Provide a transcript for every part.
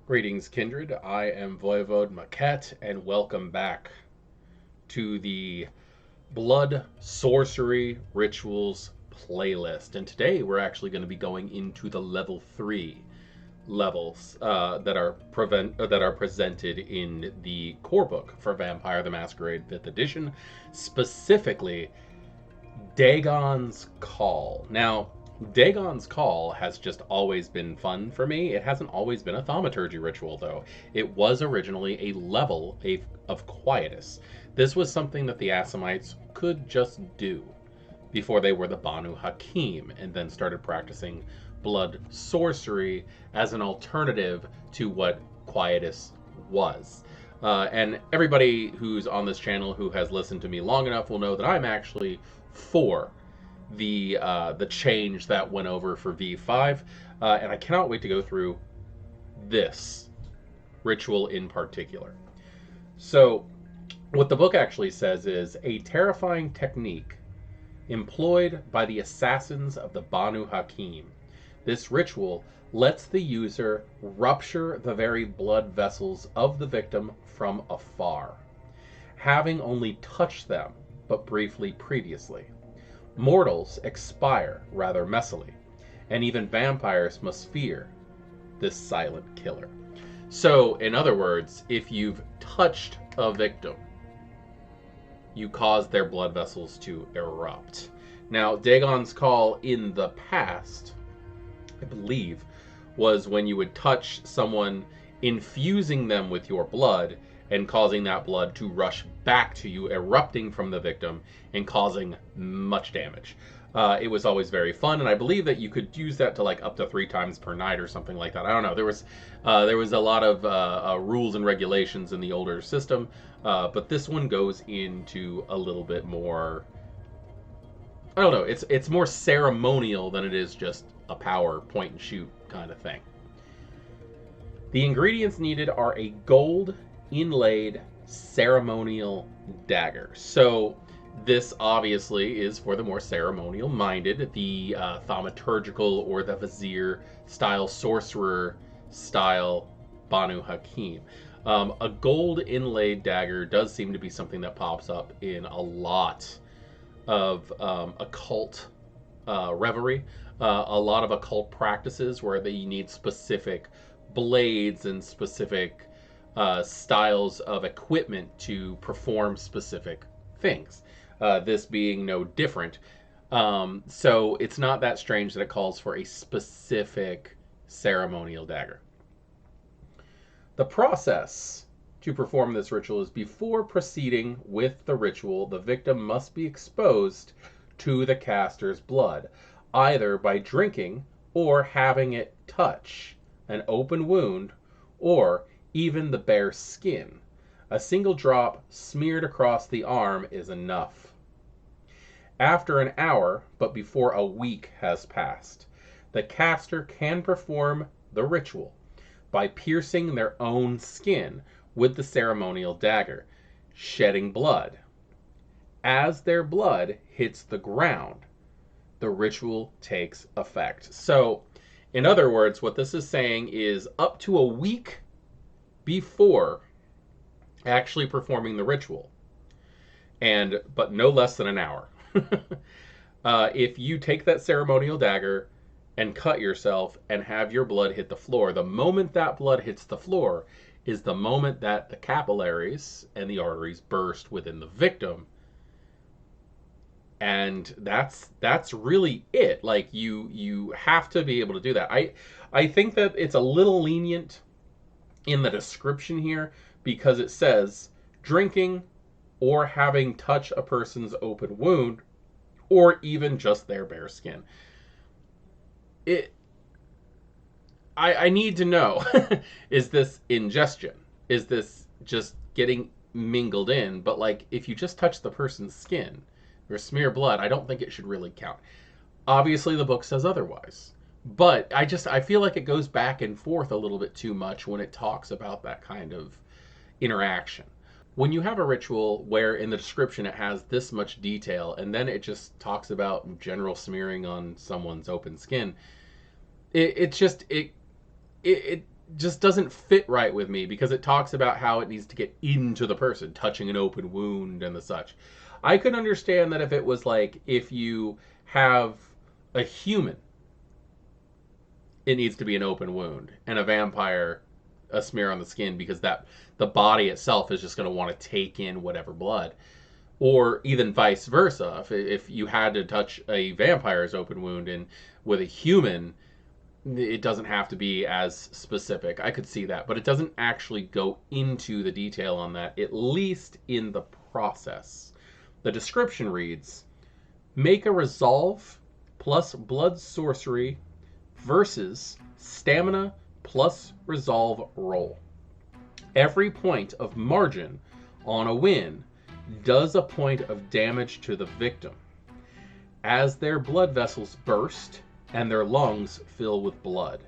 Greetings, Kindred. I am Voivode Maquette, and welcome back to the Blood Sorcery Rituals playlist. And today we're actually going to be going into the level 3 levels that are presented in the core book for Vampire the Masquerade 5th edition, specifically Dagon's Call. Now, Dagon's Call has just always been fun for me. It hasn't always been a thaumaturgy ritual, though. It was originally a level of quietus. This was something that the Assamites could just do before they were the Banu Haqim and then started practicing blood sorcery as an alternative to what quietus was. And everybody who's on this channel who has listened to me long enough will know that I'm actually for the change that went over for V5, and I cannot wait to go through this ritual in particular. So, what the book actually says is a terrifying technique employed by the assassins of the Banu Haqim. This ritual lets the user rupture the very blood vessels of the victim from afar, having only touched them but briefly previously. Mortals expire rather messily, and even vampires must fear this silent killer. So, in other words, if you've touched a victim, you cause their blood vessels to erupt. Now, Dagon's Call in the past, I believe, was when you would touch someone, infusing them with your blood and causing that blood to rush back to you, erupting from the victim and causing much damage. It was always very fun, and I believe that you could use that to like up to 3 times per night or something like that. I don't know. There was a lot of rules and regulations in the older system, but this one goes into a little bit more. I don't know. It's more ceremonial than it is just a power point and shoot kind of thing. The ingredients needed are a gold inlaid ceremonial dagger. So this obviously is for the more ceremonial minded, the thaumaturgical or the vizier style, sorcerer style Banu Haqim. A gold inlaid dagger does seem to be something that pops up in a lot of occult reverie, a lot of occult practices where they need specific blades and specific styles of equipment to perform specific things. This being no different. So it's not that strange that it calls for a specific ceremonial dagger. The process to perform this ritual is before proceeding with the ritual, the victim must be exposed to the caster's blood, either by drinking or having it touch an open wound or even the bare skin. A single drop smeared across the arm is enough. After an hour, but before a week has passed, the caster can perform the ritual by piercing their own skin with the ceremonial dagger, shedding blood. As their blood hits the ground, the ritual takes effect. So, in other words, what this is saying is up to a week before actually performing the ritual, but no less than an hour. If you take that ceremonial dagger and cut yourself and have your blood hit the floor, the moment that blood hits the floor is the moment that the capillaries and the arteries burst within the victim. And that's really it. Like you have to be able to do that. I think that it's a little lenient in the description here because it says drinking or having touch a person's open wound or even just their bare skin. I need to know, is this ingestion? Is this just getting mingled in? But like if you just touch the person's skin or smear blood, I don't think it should really count. Obviously the book says otherwise. But I feel like it goes back and forth a little bit too much when it talks about that kind of interaction. When you have a ritual where in the description it has this much detail and then it just talks about general smearing on someone's open skin, it just doesn't fit right with me because it talks about how it needs to get into the person, touching an open wound and the such. I could understand that if it was like if you have a human, it needs to be an open wound, and a vampire, a smear on the skin, because that the body itself is just going to want to take in whatever blood. Or even vice versa. If you had to touch a vampire's open wound and with a human, it doesn't have to be as specific. I could see that, but it doesn't actually go into the detail on that, at least in the process. The description reads, make a resolve plus blood sorcery versus stamina plus resolve roll. Every point of margin on a win does a point of damage to the victim. As their blood vessels burst and their lungs fill with blood,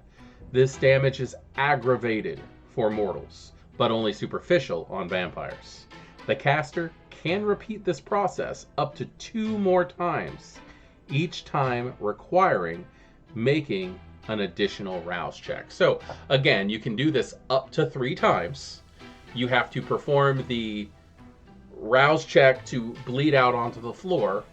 this damage is aggravated for mortals, but only superficial on vampires. The caster can repeat this process up to 2 more times, each time requiring making an additional rouse check. So again, you can do this up to 3 times. You have to perform the rouse check to bleed out onto the floor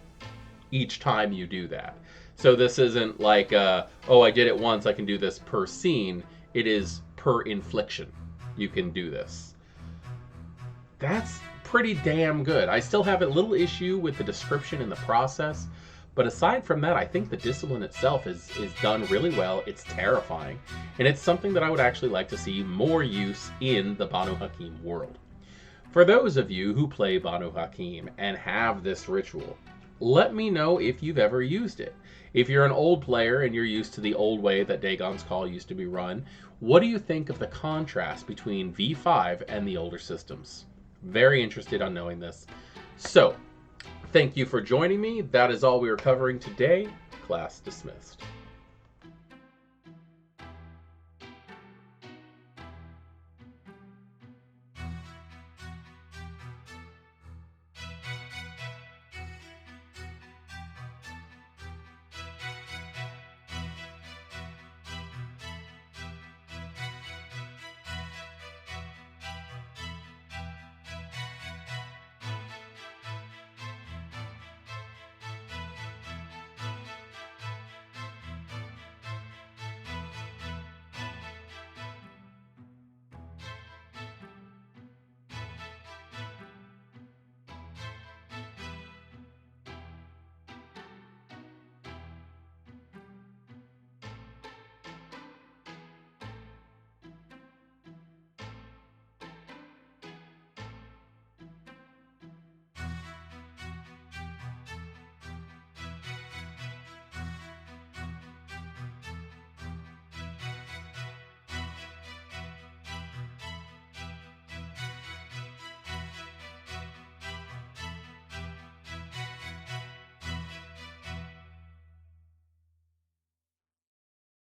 each time you do that. So this isn't like, oh, I did it once, I can do this per scene. It is per infliction. You can do this. That's pretty damn good. I still have a little issue with the description and the process, but aside from that, I think the discipline itself is done really well. It's terrifying, and it's something that I would actually like to see more use in the Banu Haqim world. For those of you who play Banu Haqim and have this ritual, let me know if you've ever used it. If you're an old player and you're used to the old way that Dagon's Call used to be run, what do you think of the contrast between V5 and the older systems? Very interested on knowing this. So, thank you for joining me. That is all we are covering today. Class dismissed.